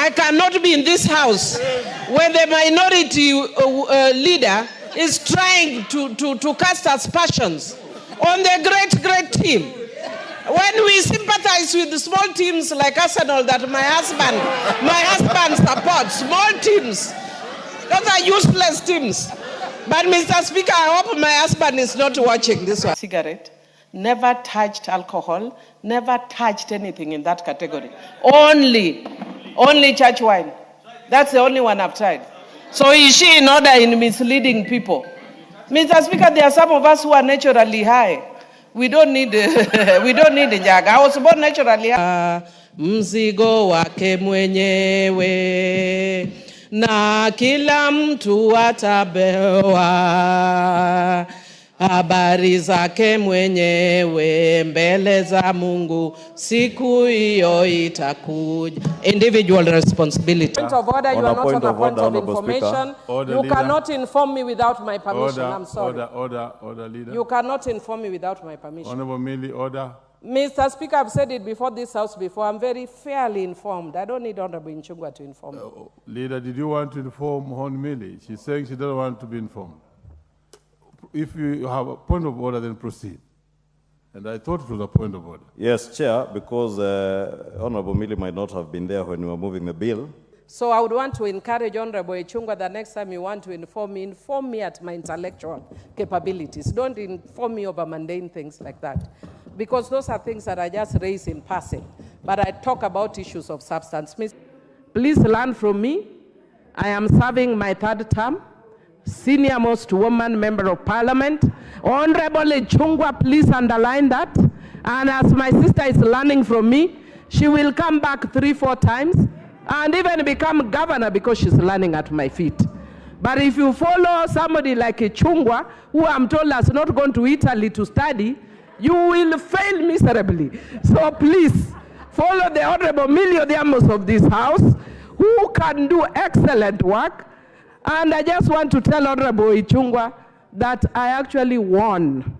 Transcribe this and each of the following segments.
I cannot be in this house when the minority leader is trying to cast aspersions on the great team. When we sympathize with the small teams like Arsenal that my husband supports, small teams, those are useless teams. But Mr. Speaker, I hope my husband is not watching this one. Cigarette, never touched alcohol, never touched anything in that category. Only church wine. That's the only one I've tried. So is she in order in misleading people? Mr. Speaker, there are some of us who are naturally high. We don't need a jag. I was born naturally high. Mzigo wake mwenyewe na kila mtu atapewa habari zake mwenyewe mbele za Mungu siku hiyo itakuja. Individual responsibility. Point of order, you are not on a point of information. You cannot inform me without my permission. I'm sorry. Order, leader. You cannot inform me without my permission. Honorable Millie, order. Mr. Speaker, I've said it before this house before. I'm very fairly informed. I don't need Honorable Nchungwa to inform me. Leader, did you want to inform Hon Millie? She's saying she doesn't want to be informed. If you have a point of order, then proceed. And I thought it was a point of order. Yes, Chair, because Honorable Millie might not have been there when we were moving the bill. So I would want to encourage Honorable Nchungwa that next time you want to inform me at my intellectual capabilities. Don't inform me over mundane things like that. Because those are things that I just raise in passing. But I talk about issues of substance. Please learn from me. I am serving my third term. Senior most woman member of parliament. Honorable Nchungwa, please underline that. And as my sister is learning from me, she will come back 3-4 times and even become governor because she's learning at my feet. But if you follow somebody like Nchungwa, who I'm told has not gone to Italy to study, you will fail miserably. So please, follow the Honorable Millie Odhiambo of this house, who can do excellent work. And I just want to tell Honorable Nchungwa that I actually won.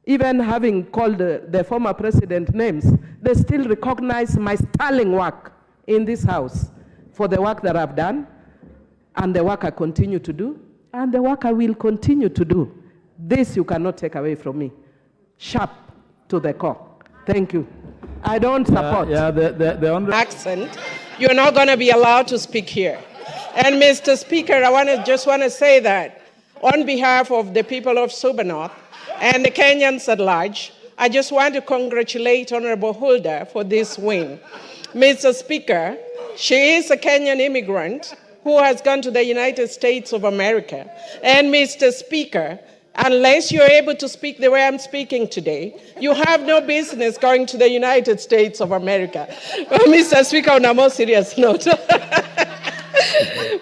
Even having called the former president names, they still recognize my sterling work in this house for the work that I've done, and the work I continue to do, and the work I will continue to do. This you cannot take away from me. Sharp to the core. Thank you. I don't support the accent. You're not going to be allowed to speak here. And Mr. Speaker, I just want to say that on behalf of the people of Suba North and the Kenyans at large, I just want to congratulate Honorable Hulda for this win. Mr. Speaker, she is a Kenyan immigrant who has gone to the United States of America. And Mr. Speaker, unless you're able to speak the way I'm speaking today, you have no business going to the United States of America. Mr. Speaker, on a more serious note,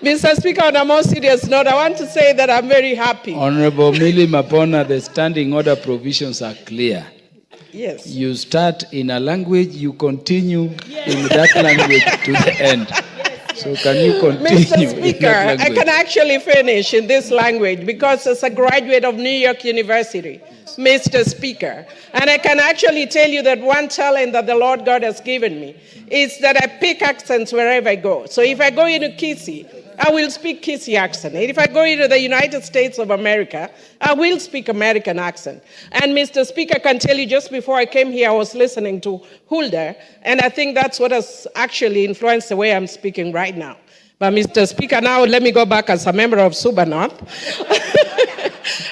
Mr. Speaker, on a more serious note, I want to say that I'm very happy. Honorable Millie Mapona, the standing order provisions are clear. Yes. You start in a language, you continue in that language to the end. So can you continue? Mr. Speaker, I can actually finish in this language because as a graduate of New York University, Mr. Speaker, and I can actually tell you that one talent that the Lord God has given me is that I pick accents wherever I go. So if I go into Kisii, I will speak Kisii accent. And if I go into the United States of America, I will speak American accent. And Mr. Speaker, I can tell you just before I came here, I was listening to Hulda, and I think that's what has actually influenced the way I'm speaking right now. But Mr. Speaker, now let me go back as a member of Suba North.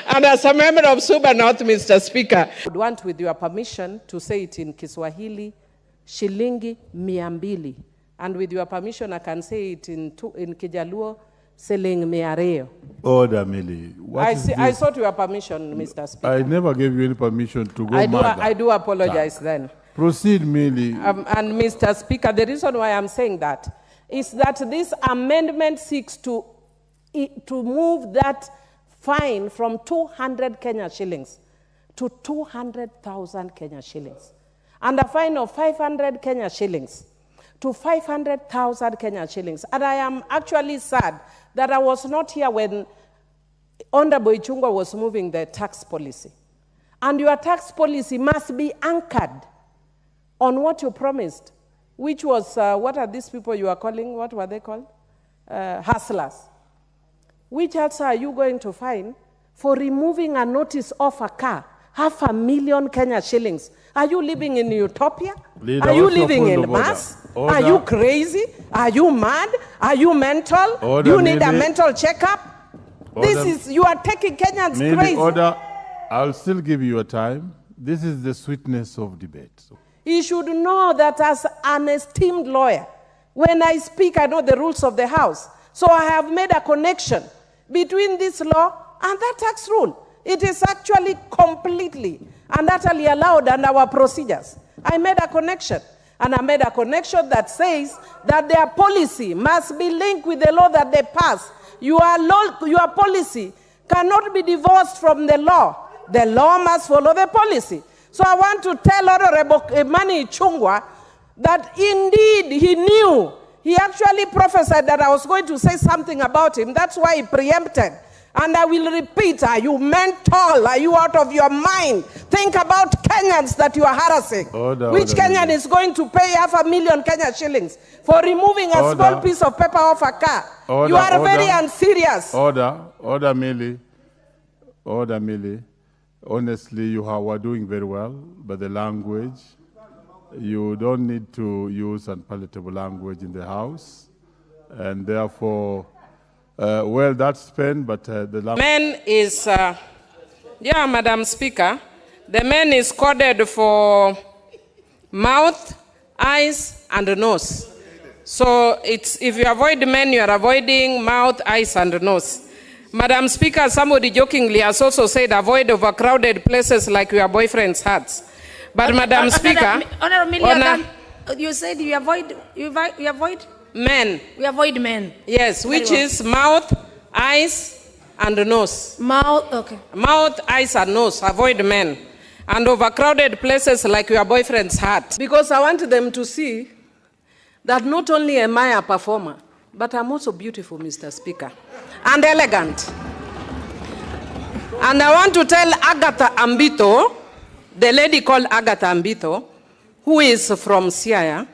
And as a member of Suba North, Mr. Speaker, I would want, with your permission, to say it in Kiswahili, shilingi 200. And with your permission, I can say it in Kijaluo, Seling Miareo. Order, Millie. I sought your permission, Mr. Speaker. I never gave you any permission to go I do apologize then. Proceed, Millie. And Mr. Speaker, the reason why I'm saying that is that this amendment seeks to move that fine from 200 Kenya shillings to 200,000 Kenya shillings. And a fine of 500 Kenya shillings to 500,000 Kenya shillings. And I am actually sad that I was not here when Honorable Nchungwa was moving the tax policy. And your tax policy must be anchored on what you promised which was, what are these people you are calling? What were they called? Hustlers. Which answer are you going to find for removing a notice off a car, 500,000 Kenya shillings? Are you living in utopia? Leader, are you living in Mars? Are you crazy? Are you mad? Are you mental? Do you need a mental checkup? You are taking Kenyans crazy. Order. I'll still give you a time. This is the sweetness of debate. He should know that as an esteemed lawyer, when I speak, I know the rules of the House. So I have made a connection between this law and that tax rule. It is actually completely and utterly allowed under our procedures. I made a connection. And I made a connection that says that their policy must be linked with the law that they pass. Your policy cannot be divorced from the law. The law must follow the policy. So I want to tell Honorable Imani Ichung'wah that indeed he knew. He actually prophesied that I was going to say something about him. That's why he preempted. And I will repeat, are you mental? Are you out of your mind? Think about Kenyans that you are harassing. Which Kenyan is going to pay 500,000 Kenya shillings for removing a small piece of paper off a car? You are very unserious. Order, Millie. Honestly, you are doing very well, but the language, you don't need to use unpalatable language in the House. And therefore, well, that's spent, but the man is, yeah, Madam Speaker, the man is coded for mouth, eyes, and nose. So it's, if you avoid men, you are avoiding mouth, eyes, and nose. Madam Speaker, somebody jokingly has also said avoid overcrowded places like your boyfriend's hats. But Madam Speaker, you said you avoid men. We avoid men. Yes, which is mouth, eyes, and nose. Mouth, okay. Mouth, eyes, and nose. Avoid men. And overcrowded places like your boyfriend's hat. Because I want them to see that not only am I a performer, but I'm also beautiful, Mr. Speaker, and elegant. And I want to tell Agatha Ambito, the lady called Agatha Ambito, who is from Siaya,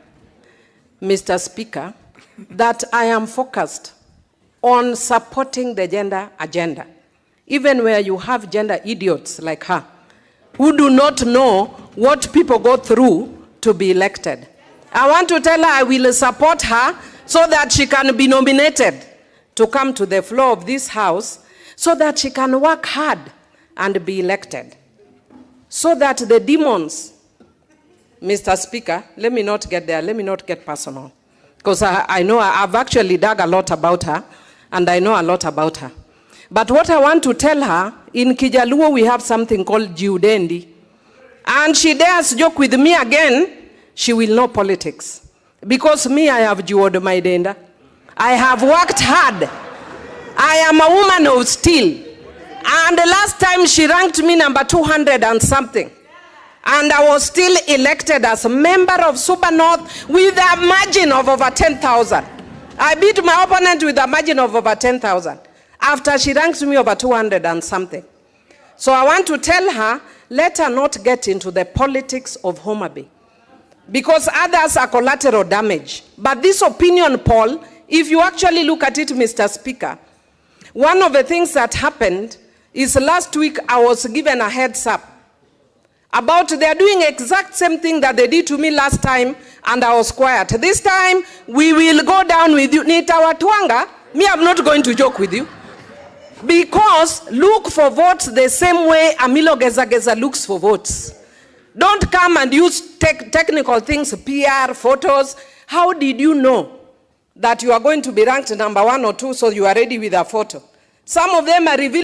Mr. Speaker, that I am focused on supporting the gender agenda, even where you have gender idiots like her, who do not know what people go through to be elected. I want to tell her I will support her so that she can be nominated to come to the floor of this House so that she can work hard and be elected. So that the demons, Mr. Speaker, let me not get there, let me not get personal. Because I know I've actually dug a lot about her, and I know a lot about her. But what I want to tell her, in Kijaluo we have something called Jiudendi. And she dares joke with me again, she will know politics. Because me, I have Jiwod my denda. I have worked hard. I am a woman of steel. And the last time she ranked me number 200 and something. And I was still elected as a member of Super North with a margin of over 10,000. I beat my opponent with a margin of over 10,000 after she ranked me over 200 and something. So I want to tell her, let her not get into the politics of Homa Bay. Because others are collateral damage. But this opinion poll, if you actually look at it, Mr. Speaker, one of the things that happened is last week I was given a heads up about they're doing exact same thing that they did to me last time, and I was quiet. This time, we will go down with you. Nitawatwanga, me, I'm not going to joke with you. Because look for votes the same way Amilo Gezageza looks for votes. Don't come and use technical things, PR, photos. How did you know that you are going to be ranked number 1 or 2 so you are ready with a photo? Some of them are revealing